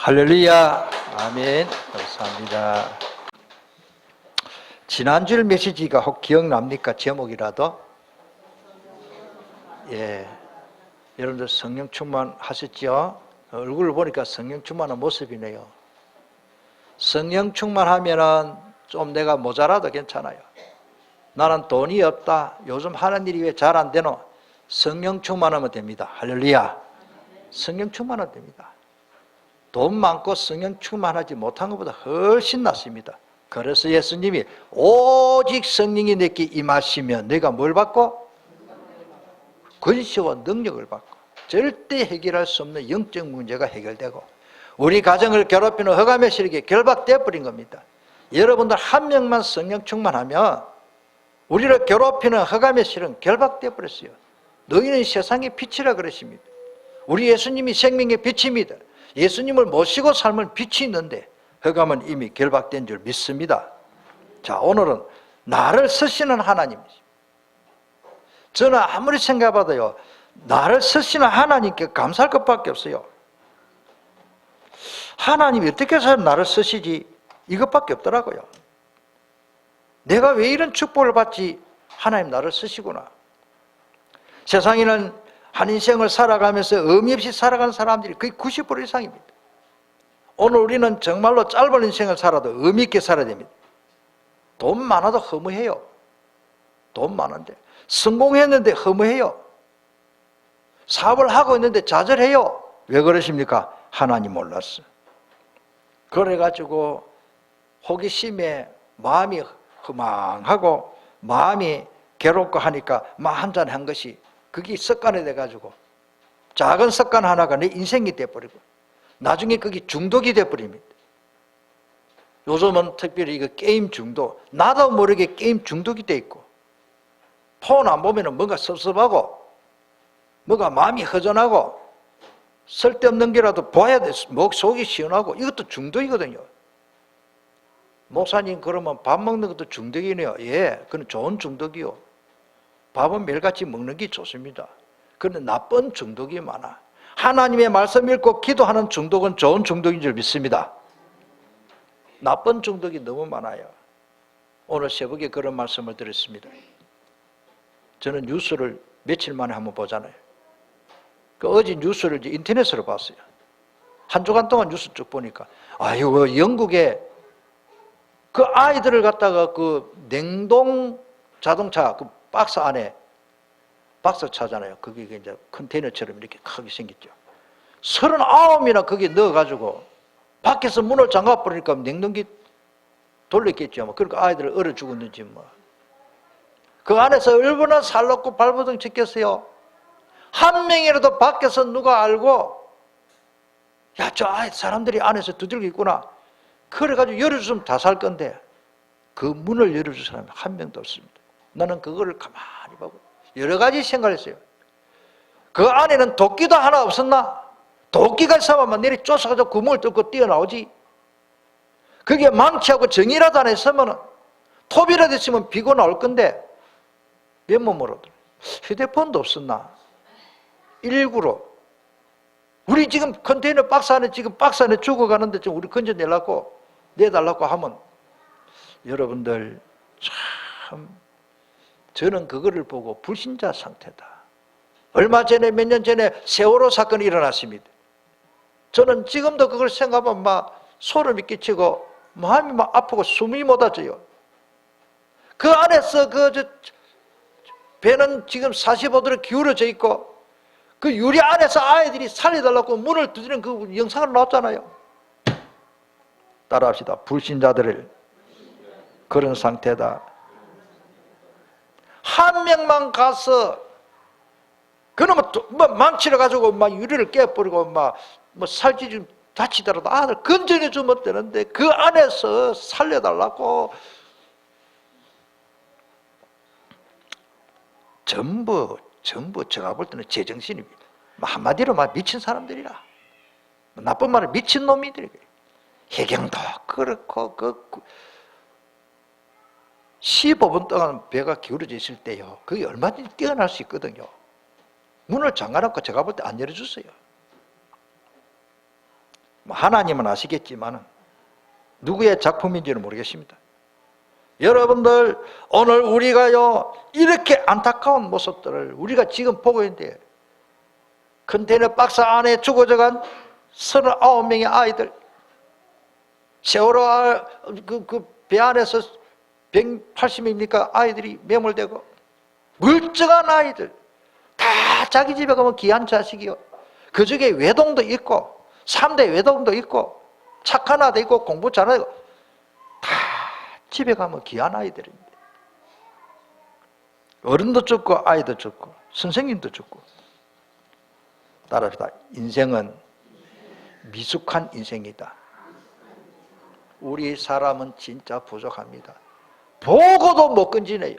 할렐루야. 아멘. 감사합니다. 지난주 메시지가 혹 기억납니까? 제목이라도? 예. 여러분들 성령 충만하셨죠? 얼굴을 보니까 성령 충만한 모습이네요. 성령 충만하면은 좀 내가 모자라도 괜찮아요. 나는 돈이 없다. 요즘 하는 일이 왜 잘 안 되노? 성령 충만하면 됩니다. 할렐루야. 성령 충만하면 됩니다. 돈 많고 성령 충만하지 못한 것보다 훨씬 낫습니다. 그래서 예수님이 오직 성령이 내게 임하시면 내가 뭘 받고? 권세와 능력을 받고 절대 해결할 수 없는 영적 문제가 해결되고 우리 가정을 괴롭히는 흑암의 세력이 결박되어 버린 겁니다. 여러분들 한 명만 성령 충만하면 우리를 괴롭히는 흑암의 세력은 결박되어 버렸어요. 너희는 세상의 빛이라 그러십니다. 우리 예수님이 생명의 빛입니다. 예수님을 모시고 삶은 빛이 있는데 흑암은 이미 결박된 줄 믿습니다. 자, 오늘은 나를 쓰시는 하나님이십니다. 저는 아무리 생각해봐도요, 나를 쓰시는 하나님께 감사할 것밖에 없어요. 하나님이 어떻게 해서 나를 쓰시지? 이것밖에 없더라고요. 내가 왜 이런 축복을 받지? 하나님 나를 쓰시구나. 세상에는 한 인생을 살아가면서 의미 없이 살아가는 사람들이 거의 90% 이상입니다. 오늘 우리는 정말로 짧은 인생을 살아도 의미 있게 살아야 됩니다. 돈 많아도 허무해요. 돈 많은데. 성공했는데 허무해요. 사업을 하고 있는데 좌절해요. 왜 그러십니까? 하나님 몰랐어. 그래가지고 호기심에 마음이 허망하고 마음이 괴롭고 하니까 막 한잔한 것이 그게 습관이 돼가지고 작은 습관 하나가 내 인생이 돼버리고 나중에 그게 중독이 돼버립니다. 요즘은 특별히 이거 게임 중독, 나도 모르게 게임 중독이 돼 있고 폰 안 보면 뭔가 섭섭하고 뭔가 마음이 허전하고 쓸데없는 게라도 봐야 돼. 속이 시원하고 이것도 중독이거든요. 목사님 그러면 밥 먹는 것도 중독이네요. 예, 그건 좋은 중독이요. 밥은 매일같이 먹는 게 좋습니다. 그런데 나쁜 중독이 많아. 하나님의 말씀 읽고 기도하는 중독은 좋은 중독인 줄 믿습니다. 나쁜 중독이 너무 많아요. 오늘 새벽에 그런 말씀을 드렸습니다. 저는 뉴스를 며칠 만에 한번 보잖아요. 어제 뉴스를 인터넷으로 봤어요. 한 주간 동안 뉴스 쭉 보니까 아이고 영국에 그 아이들을 갖다가 그 냉동 자동차 그 박스 안에 박스차잖아요. 그게 이제 컨테이너처럼 이렇게 크게 생겼죠. 39이나 거기에 넣어가지고 밖에서 문을 잠가버리니까 냉동기 돌렸겠죠. 그러니까 아이들을 얼어 죽었는지 뭐. 그 안에서 얼마나 살놓고 발버둥 쳤겠어요. 한 명이라도 밖에서 누가 알고 야, 저 아이 사람들이 안에서 두들겨 있구나. 그래가지고 열어주면 다 살 건데 그 문을 열어줄 사람이 한 명도 없습니다. 나는 그거를 가만히 보고 여러 가지 생각을 했어요. 그 안에는 도끼도 하나 없었나? 도끼가 있으면 내리 쫓아가서 구멍을 뚫고 뛰어나오지. 그게 망치하고 정이라도 안 했으면 톱이라도 있으면 비고 나올 건데 맨몸으로 휴대폰도 없었나? 119로 우리 지금 컨테이너 박스 안에 지금 박스 안에 죽어가는데 좀 우리 건져내려고 내달라고 하면 여러분들 참 저는 그거를 보고 불신자 상태다. 얼마 전에 몇 년 전에 세월호 사건이 일어났습니다. 저는 지금도 그걸 생각하면 막 소름이 끼치고 마음이 막 아프고 숨이 멎어져요. 그 안에서 배는 지금 45도로 기울어져 있고 그 유리 안에서 아이들이 살려달라고 문을 두드리는 그 영상을 나왔잖아요. 따라합시다. 불신자들을 그런 상태다. 한 명만 가서 그놈은 망치를 가지고 막 유리를 깨버리고 막 살찌 좀 다치더라도 아들 건져내 주면 되는데 그 안에서 살려달라고 전부 제가 볼 때는 제정신입니다. 한마디로 막 미친 사람들이라. 나쁜 말은 미친 놈이들이. 해경도 그렇고 15분 동안 배가 기울어져 있을 때요. 그게 얼마든지 뛰어날 수 있거든요. 문을 잠가놓고 제가 볼 때 안 열어줬어요. 하나님은 아시겠지만 누구의 작품인지는 모르겠습니다. 여러분들, 오늘 우리가요 이렇게 안타까운 모습들을 우리가 지금 보고 있는데, 컨테이너 박스 안에 죽어져간 39명의 아이들, 세월호 배 안에서 180명입니까 아이들이 매몰되고, 멀쩡한 아이들 다 자기 집에 가면 귀한 자식이요, 그 중에 외동도 있고 3대 외동도 있고 착한 아도 있고 공부 잘하고 다 집에 가면 귀한 아이들입니다. 어른도 죽고 아이도 죽고 선생님도 죽고. 따라합시다. 인생은 미숙한 인생이다. 우리 사람은 진짜 부족합니다. 보고도 못 건지네요.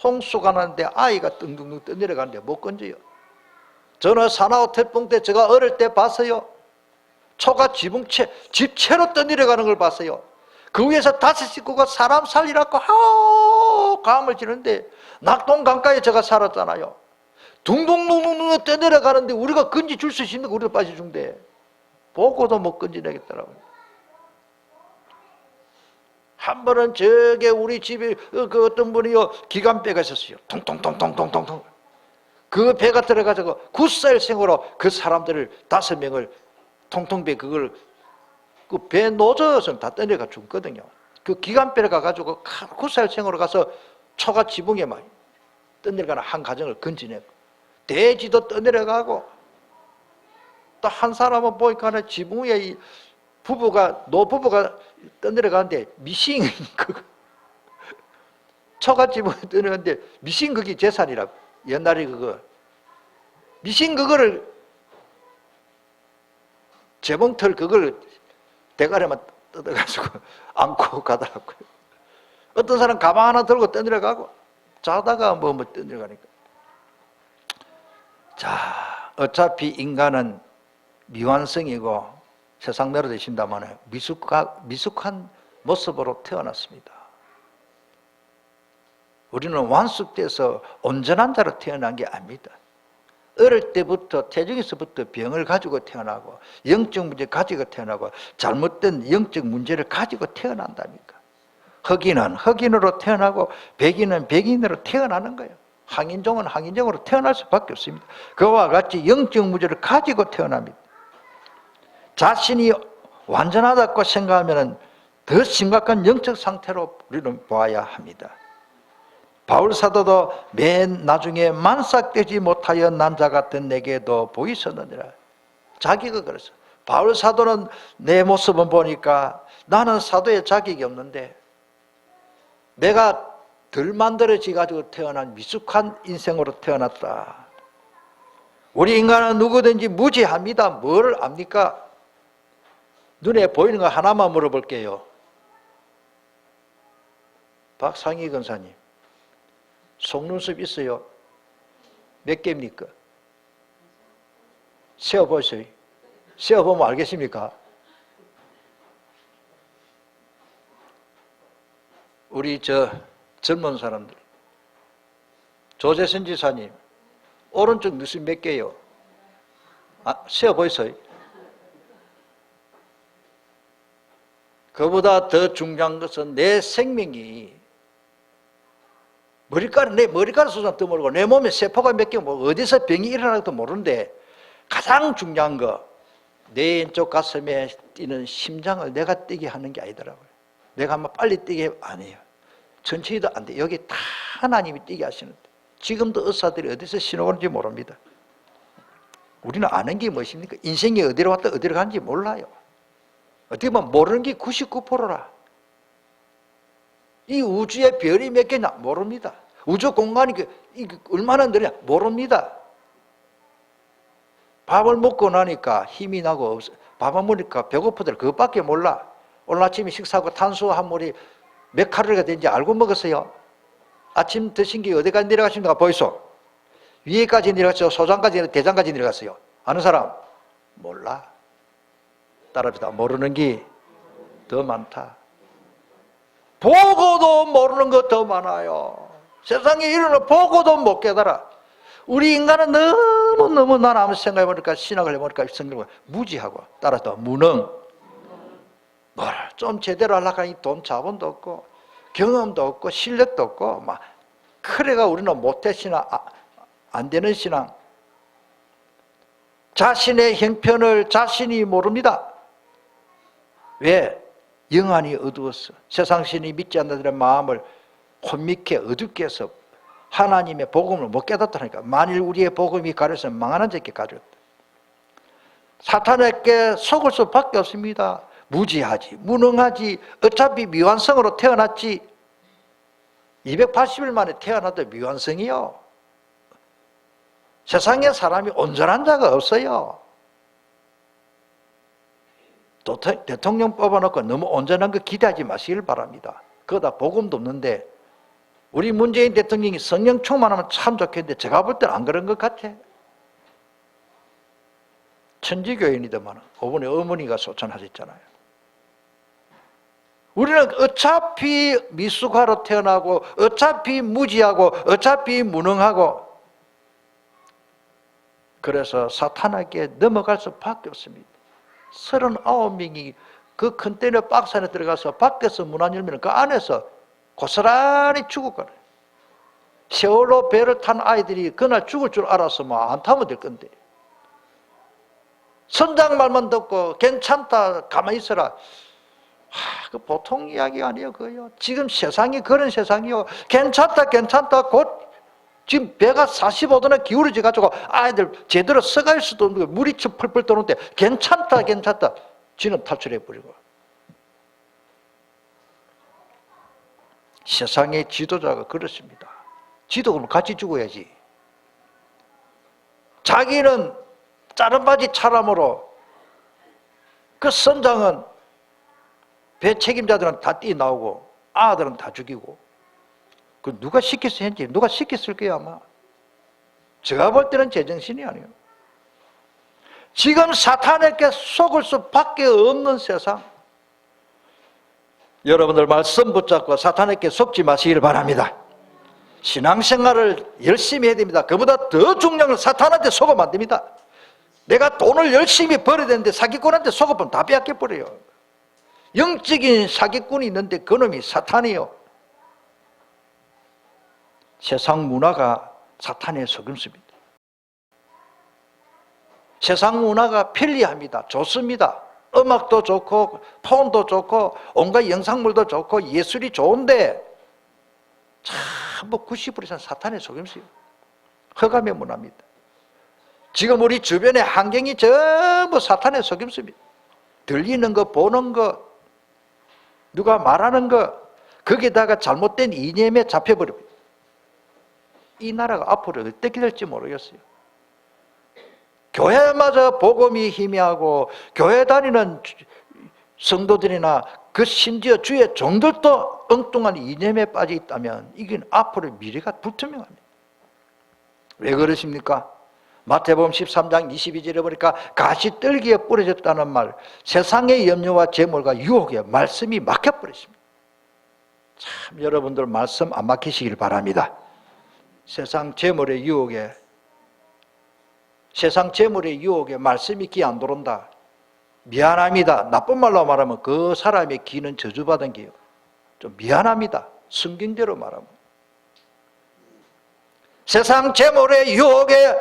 홍수가 나는데 아이가 뚱뚱뚱 떠내려가는데 못 건져요. 저는 산하오 태풍 때 제가 어릴 때 봤어요. 초가 집채로 떠내려가는 걸 봤어요. 그 위에서 5 식구가 사람 살리라고 하오 감을 지는데, 낙동 강가에 제가 살았잖아요. 둥둥둥둥 떠내려가는데 우리가 건지 줄 수 있는 거 우리도 빠져 준대. 보고도 못 건지내겠더라고요. 한 번은 저게 우리 집에 그 어떤 분이요 기관배가 있었어요. 통통통통통통통. 그 배가 들어가지고 굿사일생으로 그 사람들을 5명을 통통배 그걸 그 배 노젓은 다 떠내가 죽거든요. 그 기관배를 가가지고 굿사일생으로 가서 초가 지붕에 막 떠내려가는 한 가정을 건지내고, 돼지도 떠내려가고, 또 한 사람은 보니까 지붕 위에 이 노부부가 떠내려가는데 미싱 초가 지붕에 떠내려가는데 미싱 그게 재산이라고. 옛날에 그거 미싱 그거를 재봉틀 그걸 대가리만 뜯어가지고 안고 가더라고요. 어떤 사람 가방 하나 들고 떠내려가고, 자다가 뭐 떠내려가니까. 자, 어차피 인간은 미완성이고 세상대로 되신다면 미숙한 모습으로 태어났습니다. 우리는 완숙돼서 온전한 자로 태어난 게 아닙니다. 어릴 때부터 태중에서부터 병을 가지고 태어나고 영적 문제 가지고 태어나고 잘못된 영적 문제를 가지고 태어난답니까? 흑인은 흑인으로 태어나고 백인은 백인으로 태어나는 거예요. 항인종은 항인종으로 태어날 수밖에 없습니다. 그와 같이 영적 문제를 가지고 태어납니다. 자신이 완전하다고 생각하면 더 심각한 영적 상태로 우리는 보아야 합니다. 바울 사도도 맨 나중에 만삭되지 못하여 난자 같은 내게도 보이셨느니라. 자기가 그랬어. 바울 사도는 내 모습을 보니까 나는 사도의 자격이 없는데 내가 덜 만들어지 가지고 태어난 미숙한 인생으로 태어났다. 우리 인간은 누구든지 무지합니다. 뭘 압니까? 눈에 보이는 거 하나만 물어볼게요. 박상희 권사님, 속눈썹 있어요? 몇 개입니까? 세어보세요. 세어보면 알겠습니까? 우리 젊은 사람들, 조재선 지사님, 오른쪽 눈썹 몇 개요? 세어보세요. 그보다 더 중요한 것은 내 생명이 내 머리카락 숫자도 모르고 내 몸에 세포가 몇 개, 어디서 병이 일어날지도 모르는데 가장 중요한 거, 내 왼쪽 가슴에 뛰는 심장을 내가 뛰게 하는 게 아니더라고요. 내가 한번 빨리 뛰게 안 해요. 천천히도 안 돼. 여기 다 하나님이 뛰게 하시는데 지금도 의사들이 어디서 신호 오는지 모릅니다. 우리는 아는 게 무엇입니까? 인생이 어디로 왔다 어디로 가는지 몰라요. 어떻게 보면 모르는 게 99%라. 이 우주에 별이 몇 개냐? 모릅니다. 우주 공간이 얼마나 느냐? 모릅니다. 밥을 먹고 나니까 힘이 나고 밥을 먹으니까 배고프더라. 그것밖에 몰라. 오늘 아침에 식사하고 탄수화물이 몇 칼로리가 되는지 알고 먹었어요. 아침 드신 게 어디까지 내려가십니까? 보이소. 위에까지 내려갔어요? 소장까지 대장까지 내려갔어요? 아는 사람? 몰라. 따라합시다. 모르는 게 더 많다. 보고도 모르는 것 더 많아요. 세상에 이르는 보고도 못 깨달아. 우리 인간은 너무너무 나는 아무 생각해보니까 신학을 해보니까 생각을 무지하고 따라서 무능. 뭘 좀 제대로 하려고 하니 돈 자본도 없고 경험도 없고 실력도 없고 막 그래가 우리는 못해 신앙, 안 되는 신앙. 자신의 형편을 자신이 모릅니다. 왜? 영안이 어두웠어. 세상 신이 믿지 않는 자들의 마음을 혼미케 어둡게 해서 하나님의 복음을 못 깨닫다니까. 만일 우리의 복음이 가려서 망하는 자께 가렸다. 사탄에게 속을 수밖에 없습니다. 무지하지, 무능하지, 어차피 미완성으로 태어났지. 280일 만에 태어나도 미완성이요. 세상에 사람이 온전한 자가 없어요. 또 대통령 뽑아놓고 너무 온전한 거 기대하지 마시길 바랍니다. 그거다 복음도 없는데 우리 문재인 대통령이 성령 충만하면 참 좋겠는데 제가 볼 때는 안 그런 것 같아. 천지교인이더만 5번에 어머니가 소천하셨잖아요. 우리는 어차피 미숙아로 태어나고 어차피 무지하고 어차피 무능하고 그래서 사탄에게 넘어갈 수밖에 없습니다. 39명이 그 컨테이너 박스 안에 들어가서 밖에서 문 안 열면 그 안에서 고스란히 죽었거든요. 세월호 배를 탄 아이들이 그날 죽을 줄 알았으면 안 타면 될 건데 선장 말만 듣고 괜찮다 가만히 있어라. 그 보통 이야기가 아니에요. 그거요. 지금 세상이 그런 세상이요. 괜찮다 곧 지금 배가 45도나 기울어져 가지고 아이들 제대로 서갈 수도 없는 거 물이 펄펄 떠오는데 괜찮다 지는 탈출해버리고. 세상의 지도자가 그렇습니다. 지도가 같이 죽어야지. 자기는 자른 바지 차람으로 그 선장은 배 책임자들은 다 뛰어나오고 아들은 다 죽이고 그 누가 시켜서 했지? 누가 시켰을 거야 아마. 제가 볼 때는 제정신이 아니에요. 지금 사탄에게 속을 수밖에 없는 세상. 여러분들 말씀 붙잡고 사탄에게 속지 마시길 바랍니다. 신앙생활을 열심히 해야 됩니다. 그보다 더 중요한 건 사탄한테 속으면 안 됩니다. 내가 돈을 열심히 벌어야 되는데 사기꾼한테 속으면 다 빼앗겨버려요. 영적인 사기꾼이 있는데 그놈이 사탄이에요. 세상 문화가 사탄의 속임수입니다. 세상 문화가 편리합니다. 좋습니다. 음악도 좋고 폰도 좋고 온갖 영상물도 좋고 예술이 좋은데 전부 90% 사탄의 속임수예요. 허감의 문화입니다. 지금 우리 주변의 환경이 전부 사탄의 속임수입니다. 들리는 거, 보는 거, 누가 말하는 거, 거기다가 잘못된 이념에 잡혀버립니다. 이 나라가 앞으로 어떻게 될지 모르겠어요. 교회마저 복음이 희미하고 교회 다니는 성도들이나 그 심지어 주의 종들도 엉뚱한 이념에 빠져 있다면 이게 앞으로 미래가 불투명합니다. 왜 그러십니까? 마태복음 13장 22절에 보니까 가시떨기에 뿌려졌다는 말, 세상의 염려와 재물과 유혹에 말씀이 막혀버렸습니다. 참 여러분들 말씀 안 막히시길 바랍니다. 세상 재물의 유혹에 말씀이 귀 안 들어온다. 미안합니다. 나쁜 말로 말하면 그 사람의 귀는 저주받은 게요. 좀 미안합니다. 성경대로 말하면. 세상 재물의 유혹에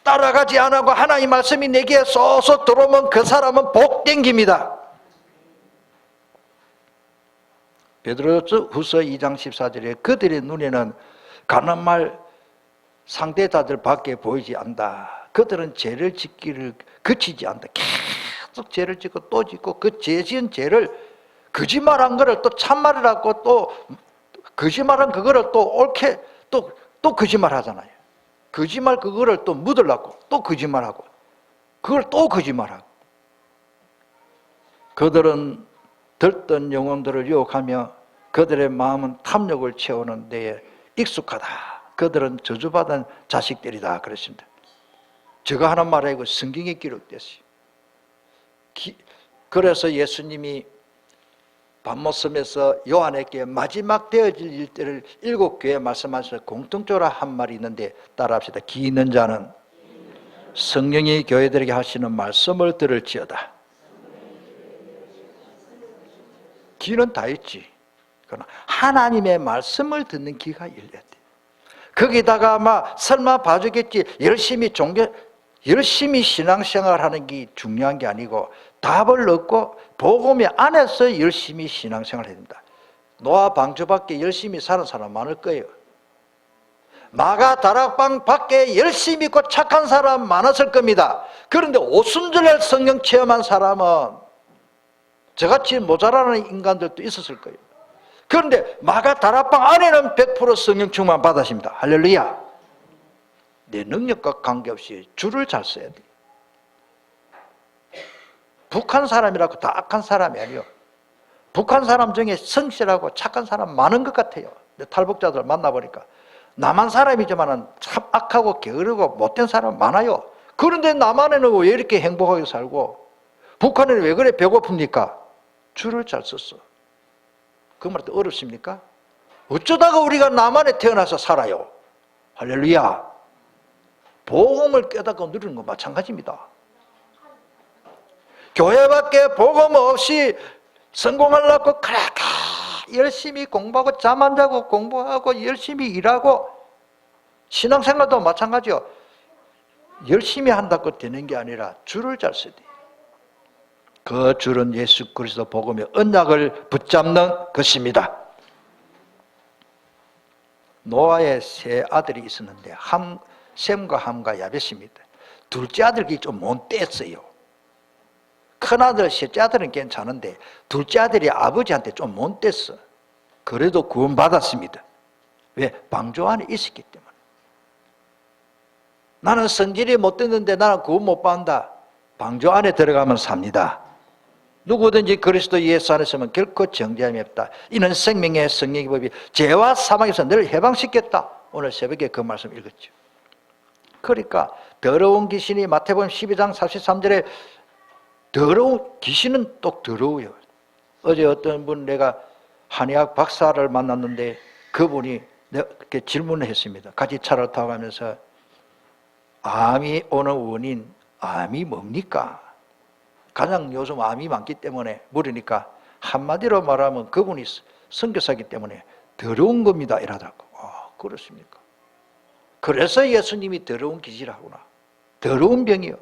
따라가지 않고 하나님 말씀이 내게 쏘쏘 들어오면 그 사람은 복댕깁니다. 베드로후서 2장 14절에 그들의 눈에는 가는 말 상대자들 밖에 보이지 않는다. 그들은 죄를 짓기를 그치지 않는다. 계속 죄를 짓고 또 짓고 그 죄 지은 죄를 거짓말한 거를 또 참말이라고 또 거짓말한 그거를 또 옳게 또 거짓말하잖아요. 거짓말 그거를 또 묻으려고 또 거짓말하고 그걸 또 거짓말하고. 그들은 들뜬 영혼들을 유혹하며 그들의 마음은 탐욕을 채우는 데에 익숙하다. 그들은 저주받은 자식들이다 그랬습니다. 제가 하는 말이 아니고 성경에 기록됐어요. 그래서 예수님이 밤모섬에서 요한에게 마지막 되어질 일들을 7교회에 말씀하셔서 공통적으로 한 말이 있는데 따라합시다. 기 있는 자는 성령이 교회들에게 하시는 말씀을 들을지어다. 귀는 다 있지. 그러나 하나님의 말씀을 듣는 귀가 열려야 돼. 거기다가 막 설마 봐주겠지. 열심히 신앙생활 하는 게 중요한 게 아니고 답을 얻고 복음의 안에서 열심히 신앙생활 해야 된다. 노아 방주밖에 열심히 사는 사람 많을 거예요. 마가 다락방 밖에 열심히 있고 착한 사람 많았을 겁니다. 그런데 오순절날 성령 체험한 사람은 저같이 모자라는 인간들도 있었을 거예요. 그런데 마가 다락방 안에는 100% 성령 충만 받으십니다. 할렐루야. 내 능력과 관계없이 줄을 잘 써야 돼. 북한 사람이라고 다 악한 사람이 아니에요. 북한 사람 중에 성실하고 착한 사람 많은 것 같아요. 탈북자들 만나보니까 남한 사람이지만 참 악하고 게으르고 못된 사람 많아요. 그런데 남한에는 왜 이렇게 행복하게 살고 북한에는 왜 그래 배고픕니까? 줄을 잘 썼어. 그 말도 어렵습니까? 어쩌다가 우리가 남한에 태어나서 살아요. 할렐루야. 복음을 깨닫고 누리는 건 마찬가지입니다. 교회밖에 복음 없이 성공하려고 그렇게 열심히 공부하고 잠 안 자고 공부하고 열심히 일하고 신앙생활도 마찬가지요. 열심히 한다고 되는 게 아니라 줄을 잘 써야 돼요. 그 줄은 예수 그리스도 복음의 언약을 붙잡는 것입니다. 노아의 세 아들이 있었는데 셈과 함과 야벳입니다. 둘째 아들이 좀 못됐어요. 큰아들, 셋째 아들은 괜찮은데 둘째 아들이 아버지한테 좀 못됐어. 그래도 구원받았습니다. 왜? 방주 안에 있었기 때문에. 나는 성질이 못됐는데 나는 구원 못 받는다. 방주 안에 들어가면 삽니다. 누구든지 그리스도 예수 안에 있으면 결코 정죄함이 없다. 이는 생명의 성령의 법이 죄와 사망에서 너를 해방시켰다. 오늘 새벽에 그 말씀 읽었죠. 그러니까 더러운 귀신이 마태복음 12장 43절에 더러운 귀신은 또 더러워요. 어제 어떤 분 내가 한의학 박사를 만났는데 그분이 이렇게 질문을 했습니다. 같이 차를 타고 가면서 암이 오는 원인, 암이 뭡니까? 가장 요즘 암이 많기 때문에 물으니까 한마디로 말하면 그분이 선교사이기 때문에 더러운 겁니다. 이러더라고. 그렇습니까? 그래서 예수님이 더러운 귀신이라구나. 더러운 병이요.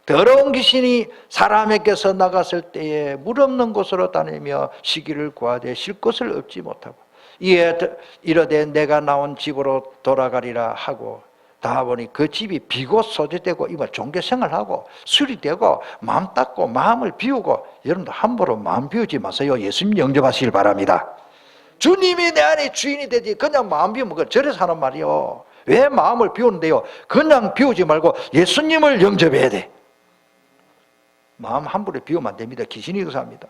더러운 귀신이 사람에게서 나갔을 때에 물 없는 곳으로 다니며 시기를 구하되 쉴 곳을 얻지 못하고 이에 이르되 내가 나온 집으로 돌아가리라 하고 다 보니 그 집이 비고 소지되고 이말 종교생활하고 수리되고 마음 닦고 마음을 비우고 여러분들 함부로 마음 비우지 마세요. 예수님 영접하시길 바랍니다. 주님이 내 안에 주인이 되지 그냥 마음 비우면 그 절에서 하는 말이요. 왜 마음을 비우는데요? 그냥 비우지 말고 예수님을 영접해야 돼. 마음 함부로 비우면 안 됩니다. 귀신이 의사합니다.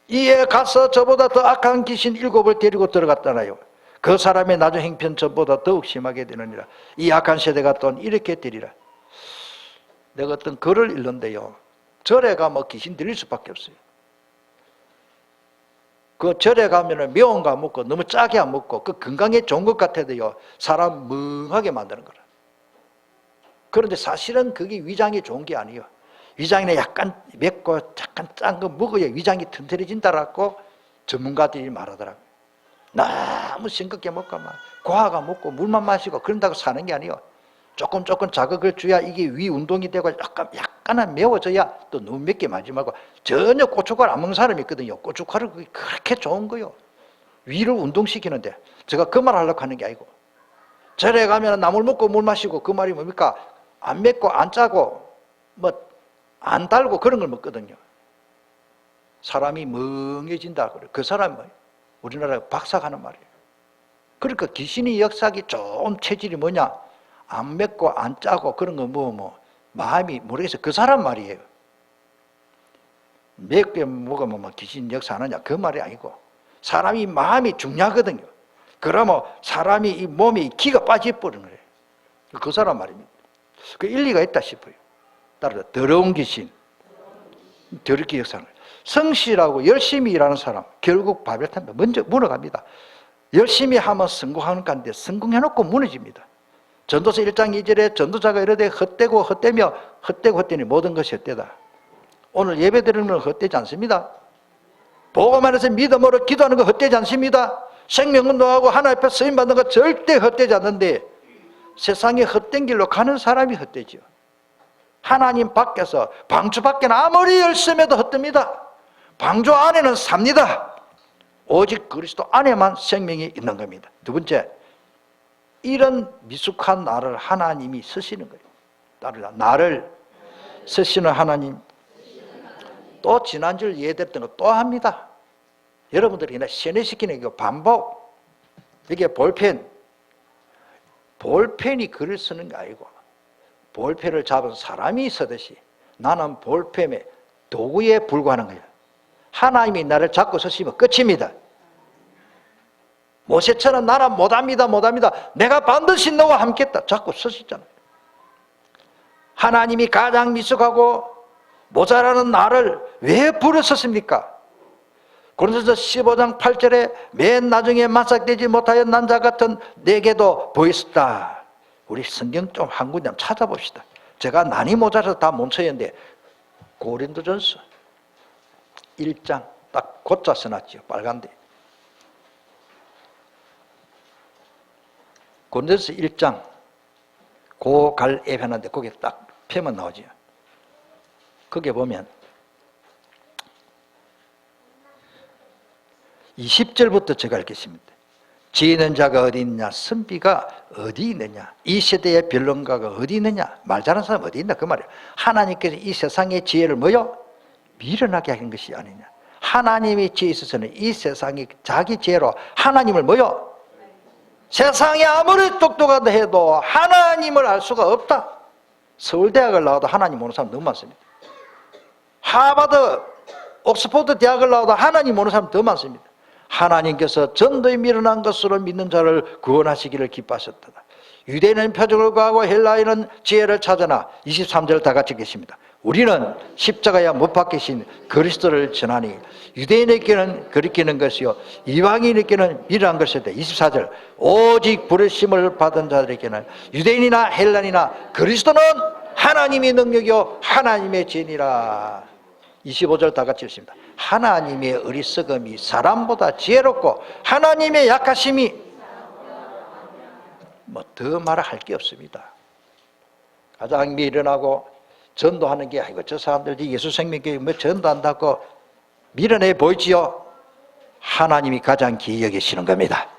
이에 가서 저보다 더 악한 귀신 7을 데리고 들어갔잖아요. 그 사람의 나중 행편 저보다 더욱 심하게 되느니라. 이 악한 세대가 또 이렇게 되리라. 내가 어떤 글을 읽는데요. 절에 가면 귀신 들릴 수밖에 없어요. 그 절에 가면은 매운 거 안 먹고 너무 짜게 안 먹고 그 건강에 좋은 것 같아도요. 사람 멍하게 만드는 거라. 그런데 사실은 그게 위장이 좋은 게 아니에요. 위장에는 약간 맵고 약간 짠 거 먹어야 위장이 튼튼해진다라고 전문가들이 말하더라고요. 너무 싱겁게 먹고 막 과하가 먹고 물만 마시고 그런다고 사는 게 아니에요. 조금 자극을 줘야 이게 위 운동이 되고 약간은 매워져야 또 너무 맵게 마지 말고 전혀 고춧가루 안 먹는 사람이 있거든요. 고춧가루 그렇게 좋은 거요. 위를 운동시키는데 제가 그 말 하려고 하는 게 아니고 절에 가면 나물 먹고 물 마시고 그 말이 뭡니까? 안 맵고 안 짜고 뭐 안 달고 그런 걸 먹거든요. 사람이 멍해진다 그래요. 그 사람은 우리나라 박사가 하는 말이에요. 그러니까 귀신이 역사하기 좋은 체질이 뭐냐? 안 맵고 안 짜고 그런 거 마음이 모르겠어요. 그 사람 말이에요. 맵게 먹으면 귀신 역사하느냐? 그 말이 아니고 사람이 마음이 중요하거든요. 그러면 사람이 이 몸에 기가 빠져버리는 거예요. 그 사람 말입니다. 그 일리가 있다 싶어요. 따라서 더러운 귀신, 더럽게 역사하는 거예요. 성실하고 열심히 일하는 사람 결국 바벨탑에 먼저 무너갑니다. 열심히 하면 성공하는 건데 성공해놓고 무너집니다. 전도서 1장 2절에 전도자가 이르되 헛되고 헛되며 헛되고 헛되니 모든 것이 헛되다. 오늘 예배 드리는 건 헛되지 않습니다. 복음 안에서 믿음으로 기도하는 거 헛되지 않습니다. 생명운동하고 하나님 앞에 쓰임받는 거 절대 헛되지 않는데 세상에 헛된 길로 가는 사람이 헛되죠. 하나님 밖에서 방주 밖에는 아무리 열심히 해도 헛됩니다. 방주 안에는 삽니다. 오직 그리스도 안에만 생명이 있는 겁니다. 두 번째, 이런 미숙한 나를 하나님이 쓰시는 거예요. 따르라, 나를 쓰시는 하나님. 또 지난주 예대했던 거 또 합니다. 여러분들이 그냥 세뇌시키는 게 반복. 이게 볼펜이 글을 쓰는 게 아니고 볼펜을 잡은 사람이 쓰듯이 나는 볼펜의 도구에 불과하는 거예요. 하나님이 나를 잡고 쓰시면 끝입니다. 모세처럼 나는 못합니다. 내가 반드시 너와 함께했다. 자꾸 쓰시잖아요. 하나님이 가장 미숙하고 모자라는 나를 왜 부르셨습니까? 고린도서 15장 8절에 맨 나중에 만삭되지 못하여 난 자 같은 내게도 보였다. 우리 성경 좀 한 군데 찾아봅시다. 제가 난이 모자라서 다 못 쳐였는데 고린도전서 1장 딱 곧자 써놨죠. 빨간데. 고린도전서 1장 고갈 앱해놨는데 거기에 딱 펴면 나오죠. 거기에 보면 20절부터 제가 읽겠습니다. 지혜 있는 자가 어디 있느냐, 선비가 어디 있느냐, 이 세대의 변론가가 어디 있느냐, 말 잘하는 사람 어디 있나 그 말이에요. 하나님께서 이 세상의 지혜를 뭐요? 미련하게 하는 것이 아니냐. 하나님의 지혜에 있어서는 이 세상이 자기 지혜로 하나님을 뭐요? 세상에 아무리 똑똑하다 해도 하나님을 알 수가 없다. 서울대학을 나와도 하나님 모르는 사람 너무 많습니다. 하버드, 옥스퍼드 대학을 나와도 하나님 모르는 사람 더 많습니다. 하나님께서 전도에 미련한 것으로 믿는 자를 구원하시기를 기뻐하셨다. 유대인은 표적을 구하고 헬라인은 지혜를 찾아나. 23절 다 같이 읽겠습니다. 우리는 십자가에 못 박히신 그리스도를 전하니 유대인에게는 그리키는 것이요 이방인에게는 미련한 것이다. 24절 오직 부르심을 받은 자들에게는 유대인이나 헬라인이나 그리스도는 하나님의 능력이요 하나님의 지혜니라. 25절 다 같이 읽습니다. 하나님의 어리석음이 사람보다 지혜롭고 하나님의 약하심이 뭐 더 말할 게 없습니다. 가장 미련하고 전도하는 게 아이고 저 사람들이 예수 생명교회 뭐 전도한다고 미련해 보이지요. 하나님이 가장 기이 여기시는 겁니다.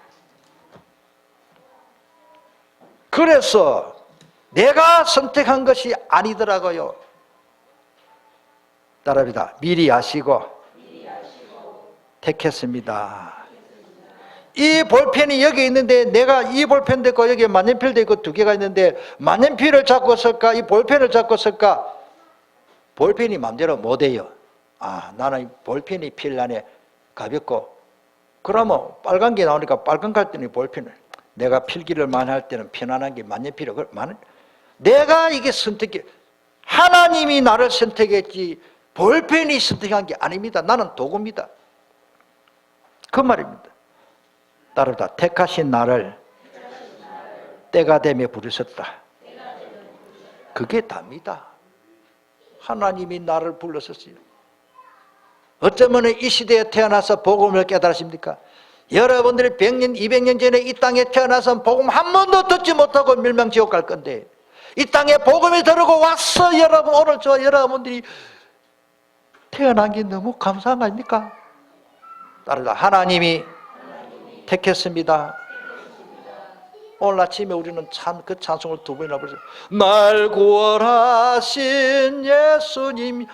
그래서 내가 선택한 것이 아니더라고요. 따라합니다. 미리 아시고 택했습니다. 이 볼펜이 여기 있는데 내가 이 볼펜도 있고 여기에 만년필도 있고 두 개가 있는데 만년필을 잡고 쓸까 이 볼펜을 잡고 쓸까? 볼펜이 마음대로 못해요. 나는 볼펜이 필란에 가볍고 그러면 빨간 게 나오니까 빨간 갈 때는 볼펜을 내가 필기를 많이 할 때는 편안한 게 만년필이고 내가 이게 선택해 하나님이 나를 선택했지 볼펜이 선택한 게 아닙니다. 나는 도구입니다. 그 말입니다. 따르다 택하신 나를 때가 되며 부르셨다. 그게 답니다. 하나님이 나를 불렀었어요. 어쩌면 이 시대에 태어나서 복음을 깨달으십니까? 여러분들이 100년, 200년 전에 이 땅에 태어나서 복음 한 번도 듣지 못하고 멸망지옥 갈 건데 이 땅에 복음이 들어오고 왔어. 여러분 오늘 저 여러분들이 태어난 게 너무 감사한 거 아닙니까? 따르다 하나님이 택했습니다. 오늘 아침에 우리는 그 찬송을 두 번이나 부르죠. 날 구원하신 예수님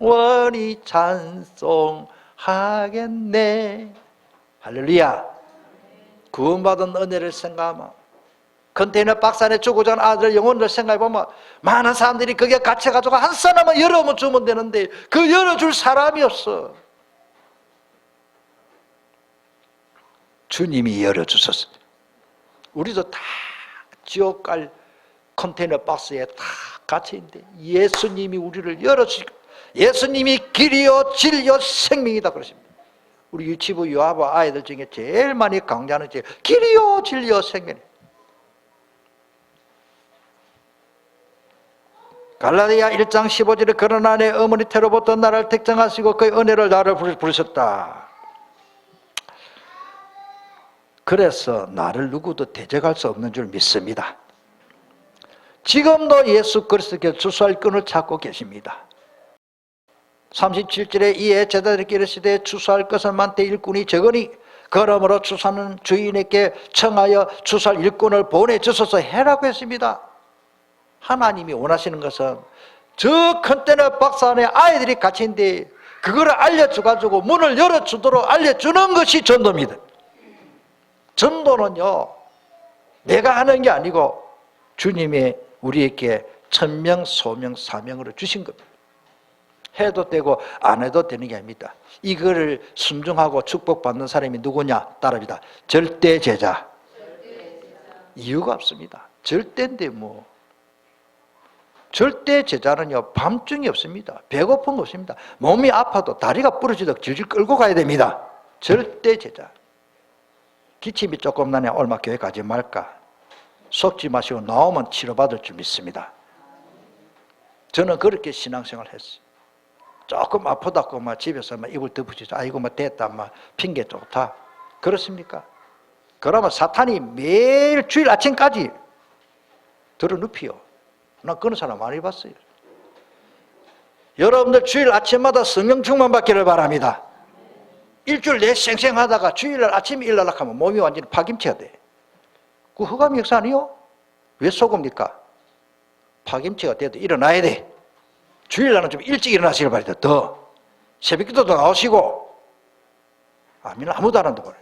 영원히 찬송하겠네. 할렐루야. 구원받은 은혜를 생각하면 컨테이너 박스 안에 주고자 하는 아들 영혼을 생각해보면 많은 사람들이 거기에 갇혀가지고 한 사람은 열어면 주면 되는데 그 열어줄 사람이 없어. 주님이 열어주셨어요. 우리도 다 지옥 갈 컨테이너 박스에 다 갇혀있는데 예수님이 우리를 열어주시고 예수님이 길이요 진리요 생명이다 그러십니다. 우리 유치부 유아부 아이들 중에 제일 많이 강조하는 게 길이요 진리요 생명. 갈라디아 1장 15절에 그러나 내 어머니 태로부터 나를 택정하시고 그의 은혜를 나를 부르셨다. 그래서 나를 누구도 대적할 수 없는 줄 믿습니다. 지금도 예수 그리스도께 추수할 끈을 찾고 계십니다. 37절에 이에 제자들에게 이르시되 추수할 것은 많되 일꾼이 적으니 그러므로 추수하는 주인에게 청하여 추수할 일꾼을 보내주소서 해라고 했습니다. 하나님이 원하시는 것은 저 컨테너 박스 안에 아이들이 갇힌데 그거를 알려줘가지고 문을 열어주도록 알려주는 것이 전도입니다. 전도는요, 내가 하는 게 아니고 주님이 우리에게 천명, 소명, 사명으로 주신 겁니다. 해도 되고 안 해도 되는 게 아닙니다. 이거를 순종하고 축복받는 사람이 누구냐? 따라합니다. 절대 제자. 이유가 없습니다. 절대인데 뭐. 절대 제자는요, 밤중이 없습니다. 배고픈 거 없습니다. 몸이 아파도 다리가 부러지도록 질질 끌고 가야 됩니다. 절대 제자. 기침이 조금 나냐 얼마 교회 가지 말까? 속지 마시고 나오면 치료받을 줄 믿습니다. 저는 그렇게 신앙생활 했어요. 조금 아프다고 막 집에서 막 이불 덮으시죠. 아이고 뭐 됐다 막 핑계 좋다. 그렇습니까? 그러면 사탄이 매일 주일 아침까지 들어눕히요. 나 그런 사람 많이 봤어요. 여러분들 주일 아침마다 성령 충만 받기를 바랍니다. 일주일 내 쌩쌩하다가 주일날 아침에 일어나려고 하면 몸이 완전히 파김치가 돼. 그 흑암 역사 아니요? 왜 속읍니까? 파김치가 돼도 일어나야 돼. 주일날은 좀 일찍 일어나시길 바랍니다. 더 새벽기도 더 나오시고. 아멘. 아무도 안 한다고 그래.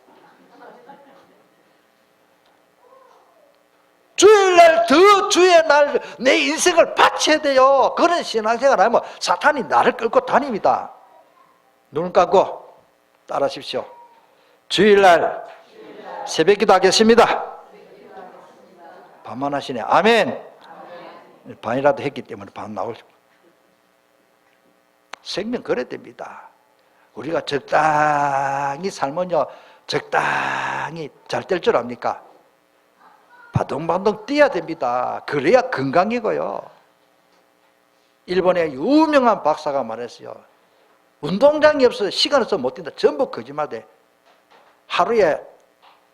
주일날 더 주의 날 내 인생을 바쳐야 돼요. 그런 신앙생활 하면 사탄이 나를 끌고 다닙니다. 눈을 감고 따라하십시오. 주일날 새벽기도 하겠습니다. 반만 하시네. 아멘. 반이라도 했기 때문에 반 나올. 생명 그래야 됩니다. 우리가 적당히 살면요, 적당히 잘 될 줄 압니까? 바둥바둥 뛰어야 됩니다. 그래야 건강이고요. 일본의 유명한 박사가 말했어요. 운동장이 없어서 시간 없어서 못 뛴다. 전부 거짓말돼. 하루에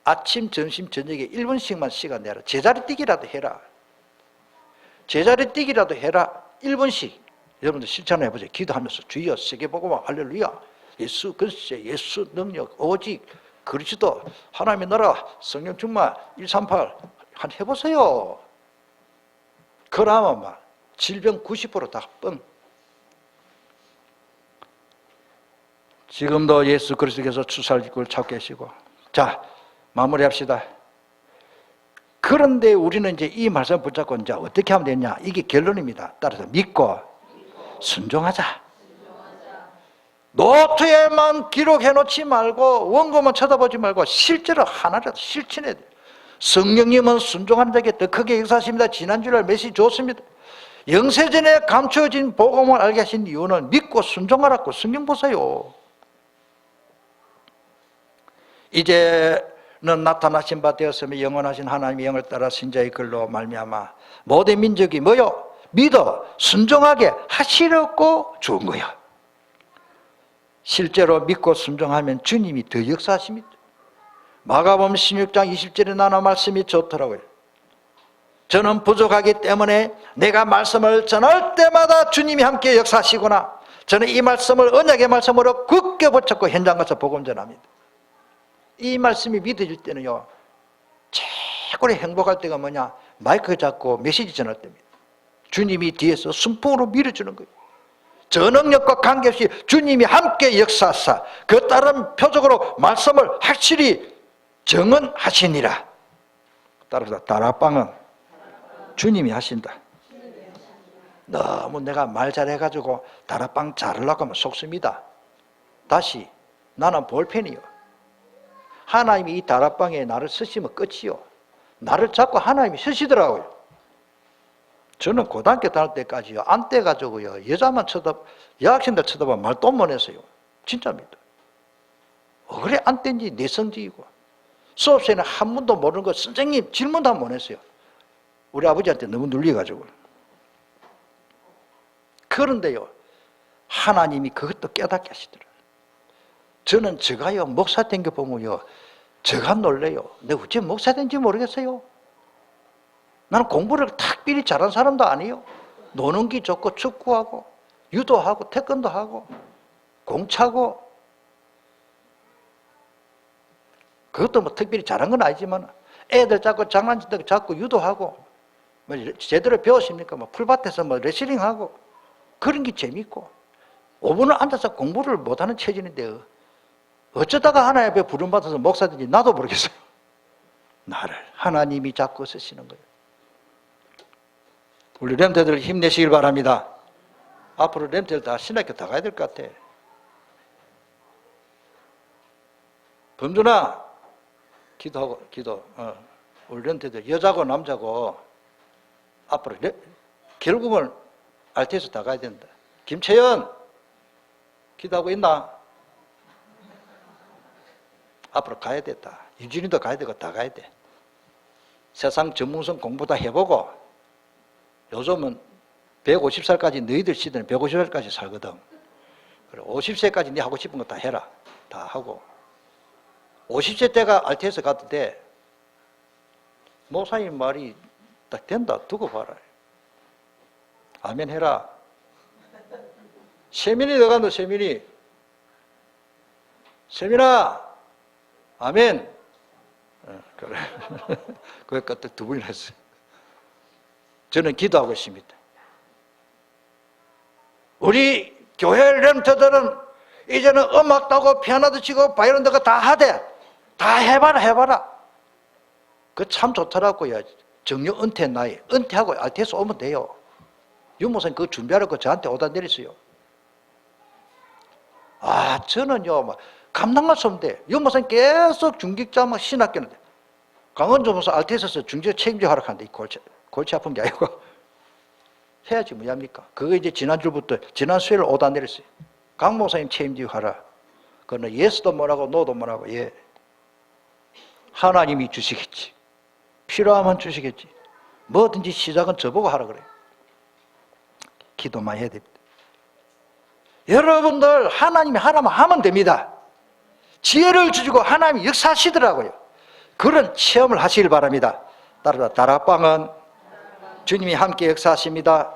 아침, 점심, 저녁에 1분씩만 시간 내라. 제자리 뛰기라도 해라. 제자리 뛰기라도 해라. 1분씩. 여러분들 실천해 보세요. 기도하면서 주여 세계복음화 할렐루야. 예수 그리스도 예수 능력 오직 그리스도 하나님의 나라 성령 충만 138 한 해보세요. 그러면 막 질병 90% 다 뻥. 지금도 예수 그리스도께서 추수할 걸 찾고 계시고. 자, 마무리합시다. 그런데 우리는 이제 이 말씀 붙잡고 이제 어떻게 하면 되냐? 이게 결론입니다. 따라서 믿고 순종하자. 노트에만 기록해 놓지 말고 원고만 쳐다보지 말고 실제로 하나라도 실천해야 돼요. 성령님은 순종하는 자에게 더 크게 역사하십니다. 지난주에 메시지 줬습니다. 영세전에 감추어진 복음을 알게 하신 이유는 믿고 순종하라고. 성경 보세요. 이제는 나타나신 바 되었으며 영원하신 하나님의 영을 따라 신자의 글로 말미암아 모든 민족이 뭐요? 믿어 순종하게 하시려고 좋은 거야. 실제로 믿고 순종하면 주님이 더 역사하십니다. 마가복음 16장 20절에 나눠 말씀이 좋더라고요. 저는 부족하기 때문에 내가 말씀을 전할 때마다 주님이 함께 역사하시구나. 저는 이 말씀을 언약의 말씀으로 굳게 붙잡고 현장 가서 복음 전합니다. 이 말씀이 믿어질 때는요, 최고로 행복할 때가 뭐냐? 마이크 잡고 메시지 전할 때입니다. 주님이 뒤에서 순풍으로 밀어주는 거예요. 저 능력과 관계없이 주님이 함께 역사하사 그 따른 표적으로 말씀을 확실히 정언하시니라. 따라서 다락방은 주님이 하신다. 너무 내가 말 잘해가지고 다락방 잘하려고 하면 속습니다. 다시 나는 볼펜이요. 하나님이 이 다락방에 나를 쓰시면 끝이요. 나를 잡고 하나님이 쓰시더라고요. 저는 고등학교 다닐 때까지요, 안 떼가지고요, 여자만 여학생들 쳐다보면 말도 못 했어요. 진짜입니다. 그래 안 뗀지 내성적이고, 수업시에는 한 번도 모르는 거 선생님 질문도 안 못 했어요. 우리 아버지한테 너무 눌려가지고. 그런데요, 하나님이 그것도 깨닫게 하시더라고요. 저는 제가요, 목사 된 게 보면요, 제가 놀래요. 내가 어째 목사 된지 모르겠어요. 나는 공부를 특별히 잘하는 사람도 아니에요. 노는 게 좋고, 축구하고, 유도하고, 태권도 하고, 공차고, 그것도 뭐 특별히 잘한 건 아니지만, 애들 자꾸 장난치다가 자꾸 유도하고, 뭐 제대로 배웠습니까? 뭐 풀밭에서 뭐 레슬링하고, 그런 게 재밌고, 5분을 앉아서 공부를 못하는 체질인데, 어쩌다가 하나님 앞에 부름받아서 목사든지 나도 모르겠어요. 나를 하나님이 자꾸 쓰시는 거예요. 우리 렘터들 힘내시길 바랍니다. 앞으로 렘터들 다 신학교 다 가야 될 것 같아. 범준아, 기도. 우리 렘터들 여자고 남자고 앞으로 결국은 RTS 다 가야 된다. 김채연, 기도하고 있나? 앞으로 가야 됐다. 유진이도 가야 되고 다 가야 돼. 세상 전문성 공부 다 해보고, 요즘은 150살까지 너희들 시대는 150살까지 살거든. 그래 50세까지 네 하고 싶은 거 다 해라. 다 하고 50세 때가 RTS 가도 돼. 목사님 말이 딱 된다. 두고 봐라. 아멘 해라. 세민이 들어간다. 세민아 아멘. 그래. 그걸 그때 두 분이나 했어요. 저는 기도하고 있습니다. 우리 교회 렘터들은 이제는 음악도 하고 피아노도 치고 바이올린도 다 하대. 다 해봐라. 그거 참 좋더라고요. 정년 은퇴 나이. 은퇴하고 RTS 오면 돼요. 유모사님 그거 준비하라고 저한테 오다 내렸어요. 저는요, 막 감당할 수 없는데, 유모사님 계속 중직자 막 신학교는데, 강원조 목사 RTS에서 중직자 책임져 하라고 하는데, 골치 아픈 게 아니고, 해야지 뭐합니까? 그거 이제 지난 수요일 오다 내렸어요. 강 목사님 책임지고 하라. 그거는 예스도 뭐라고 노도 뭐라고. 예. 하나님이 주시겠지. 필요하면 주시겠지. 뭐든지 시작은 저보고 하라 그래요. 기도만 해야 됩니다. 여러분들 하나님이 하라면 하면 됩니다. 지혜를 주시고 하나님이 역사하시더라고요. 그런 체험을 하시길 바랍니다. 따라서 다락방은 주님이 함께 역사하십니다.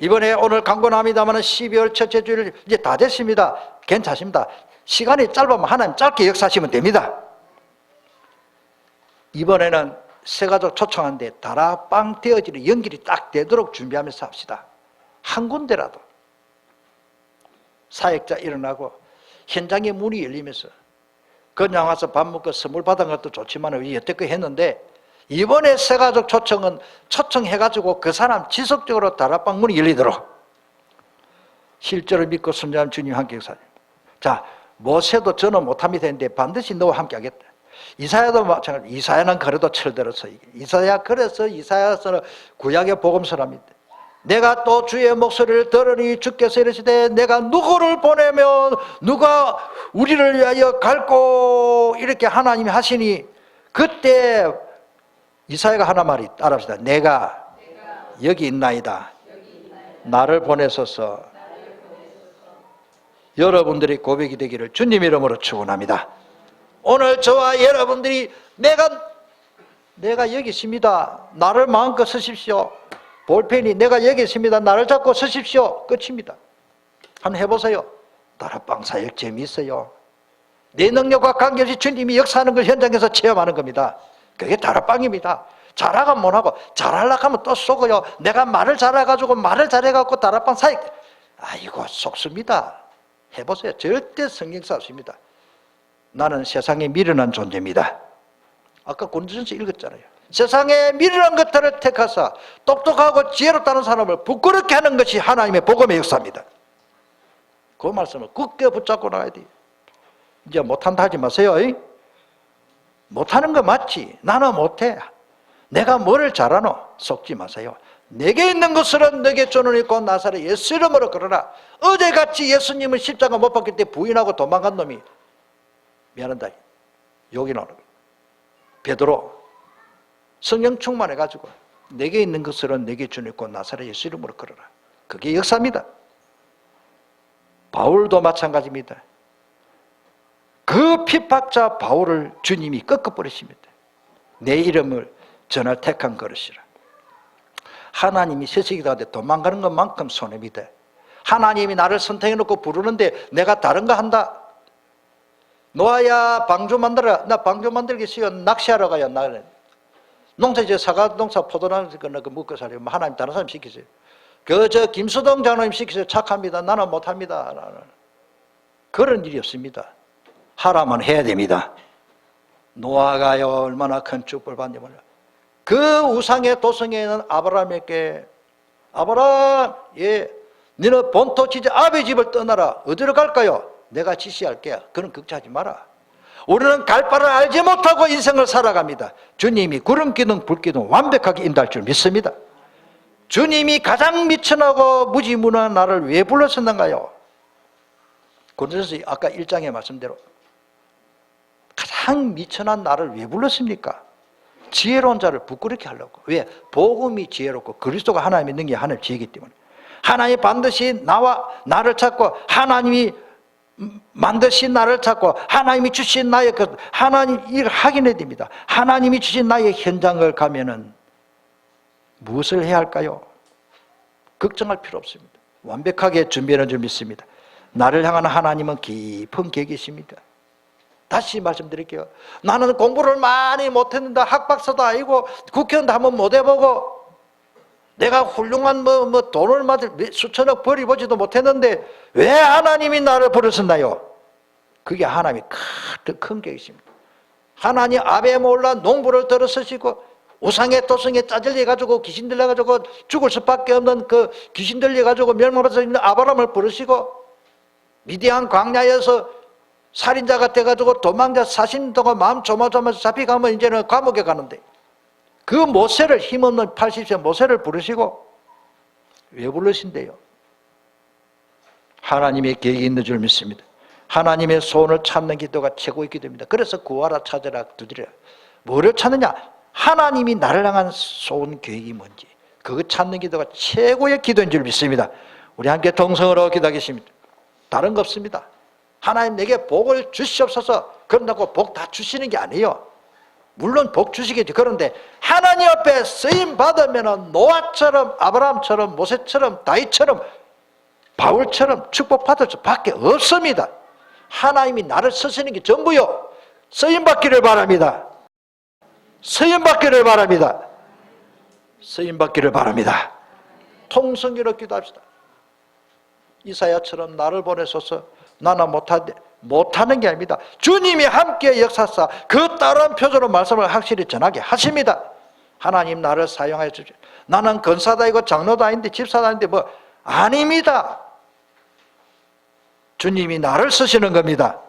이번에 오늘 강권합니다만 12월 첫째 주일 이제 다 됐습니다. 괜찮습니다. 시간이 짧으면 하나님 짧게 역사하시면 됩니다. 이번에는 새가족 초청한데 다락방 되어지는 연결이 딱 되도록 준비하면서 합시다. 한 군데라도 사역자 일어나고 현장에 문이 열리면서 그냥 와서 밥 먹고 선물 받은 것도 좋지만 여태껏 했는데 이번에 새가족 초청은 초청해가지고 그 사람 지속적으로 다락방 문이 열리도록 실제로 믿고 순전한 주님 함께 역사하니. 자, 모세도 저는 못함이 되는데 반드시 너와 함께 하겠다. 이사야도 마찬가지. 이사야는 그래도 철들었어. 이사야서는 구약의 복음서랍니다. 내가 또 주의 목소리를 들으니 주께서 이르시되 내가 누구를 보내면 누가 우리를 위하여 갈고 이렇게 하나님이 하시니 그때 이사야가 하나 말이 따라합시다. 내가 여기 있나이다. 나를 보내소서. 여러분들이 고백이 되기를 주님 이름으로 축원합니다. 오늘 저와 여러분들이 내가 여기 있습니다. 나를 마음껏 쓰십시오. 볼펜이 내가 여기 있습니다. 나를 잡고 서십시오. 끝입니다. 한번 해보세요. 다락방 사역 재미있어요. 내 능력과 관계없이 주님이 역사하는 걸 현장에서 체험하는 겁니다. 그게 다락방입니다. 잘하고 못하고 잘하려고 하면 또 속어요. 내가 말을 잘해가지고 말을 잘해갖고 다락방 사역 이거 속습니다. 해보세요. 절대 성경사 없습니다. 나는 세상에 미련한 존재입니다. 아까 고린도전서 읽었잖아요. 세상에 미련한 것들을 택하사 똑똑하고 지혜롭다는 사람을 부끄럽게 하는 것이 하나님의 복음의 역사입니다. 그 말씀을 굳게 붙잡고 나가야 돼요. 이제 못한다 하지 마세요. 못하는 거 맞지. 나는 못해. 내가 뭐를 잘하노? 속지 마세요. 내게 있는 것으로 내게 주는 곧 나사렛 예수 이름으로 걸어라. 어제같이 예수님을 십자가 못 박힐 때 부인하고 도망간 놈이 미안하다 욕이 나오는 거예요. 베드로 성령 충만해가지고 내게 있는 것으로 내게 주는 곧 나사렛 예수 이름으로 걸어라. 그게 역사입니다. 바울도 마찬가지입니다. 그 핍박자 바울을 주님이 꺾어버리십니다. 내 이름을 전할 택한 그릇이라. 하나님이 세상에 가는데 도망가는 것만큼 손해입니다. 하나님이 나를 선택해놓고 부르는데 내가 다른 거 한다. 노아야 방주 만들어. 나 방주 만들기 싫어. 낚시하러 가요. 나는 농사지어 사과 농사 포도나무 그 먹고 살아요. 하나님 다른 사람 시키세요. 김수동 장로님 시키세요. 착합니다. 나는 못합니다. 나는. 그런 일이 없습니다. 하라면 해야 됩니다. 노아가요 얼마나 큰 축복을 받는지 몰라. 그 우상의 도성에 있는 아브라함에게 아브라함 너는 본토 지지 아비 집을 떠나라. 어디로 갈까요? 내가 지시할게. 그런 걱정하지 마라. 우리는 갈 바를 알지 못하고 인생을 살아갑니다. 주님이 구름기둥 불기둥 완벽하게 인도할 줄 믿습니다. 주님이 가장 미천하고 무지무능한 나를 왜 불렀었는가요? 그래서 아까 1장의 말씀대로 가장 미천한 나를 왜 불렀습니까? 지혜로운 자를 부끄럽게 하려고. 왜? 복음이 지혜롭고 그리스도가 하나님의 능력이 하늘 지혜이기 때문에. 하나님이 반드시 나를 찾고 하나님이 만드신 나를 찾고 하나님이 주신 나의 것, 하나님 이걸 확인해야 됩니다. 하나님이 주신 나의 현장을 가면은 무엇을 해야 할까요? 걱정할 필요 없습니다. 완벽하게 준비하는 줄 믿습니다. 나를 향한 하나님은 깊은 계획이십니다. 다시 말씀드릴게요. 나는 공부를 많이 못했는데 학박사도 아니고 국회의원도 한번 못 해보고 내가 훌륭한 돈을 수천억 벌이보지도 못했는데 왜 하나님이 나를 부르셨나요? 그게 하나님이 큰 계획이십니다. 하나님 아베 몰라 농부를 들어서시고 우상의 도성에 짜질려가지고 귀신 들려가지고 죽을 수밖에 없는 그 귀신 들려가지고 멸망받아서 있는 아브라함을 부르시고 미디안 광야에서 살인자가 돼가지고 도망자 40년 동안 마음 조마조마해서 잡혀가면 이제는 감옥에 가는데 그 모세를 힘없는 80세 모세를 부르시고 왜 부르신대요? 하나님의 계획이 있는 줄 믿습니다. 하나님의 소원을 찾는 기도가 최고의 기도입니다. 그래서 구하라 찾으라 두드리라. 뭐를 찾느냐? 하나님이 나를 향한 소원 계획이 뭔지 그거 찾는 기도가 최고의 기도인 줄 믿습니다. 우리 함께 동성으로 기도하겠습니다. 다른 거 없습니다. 하나님 내게 복을 주시옵소서. 그런다고 복 다 주시는 게 아니에요. 물론 복 주시겠지. 그런데 하나님 앞에 쓰임 받으면 노아처럼 아브라함처럼 모세처럼 다윗처럼 바울처럼 축복받을 수밖에 없습니다. 하나님이 나를 쓰시는 게 전부요. 쓰임 받기를 바랍니다. 쓰임 받기를 바랍니다. 쓰임 받기를 바랍니다. 통성기로 기도합시다. 이사야처럼 나를 보내소서. 나는 못하는 게 아닙니다. 주님이 함께 역사사 그 다른 표준으로 말씀을 확실히 전하게 하십니다. 하나님 나를 사용하여 주십시오. 나는 권사도 아니고 장로도 아닌데 집사도 아닌데 아닙니다. 주님이 나를 쓰시는 겁니다.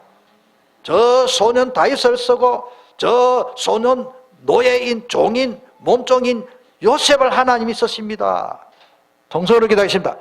저 소년 다윗을 쓰고 저 소년 노예인 종인 몸종인 요셉을 하나님이 쓰십니다. 통성으로 기도하겠습니다.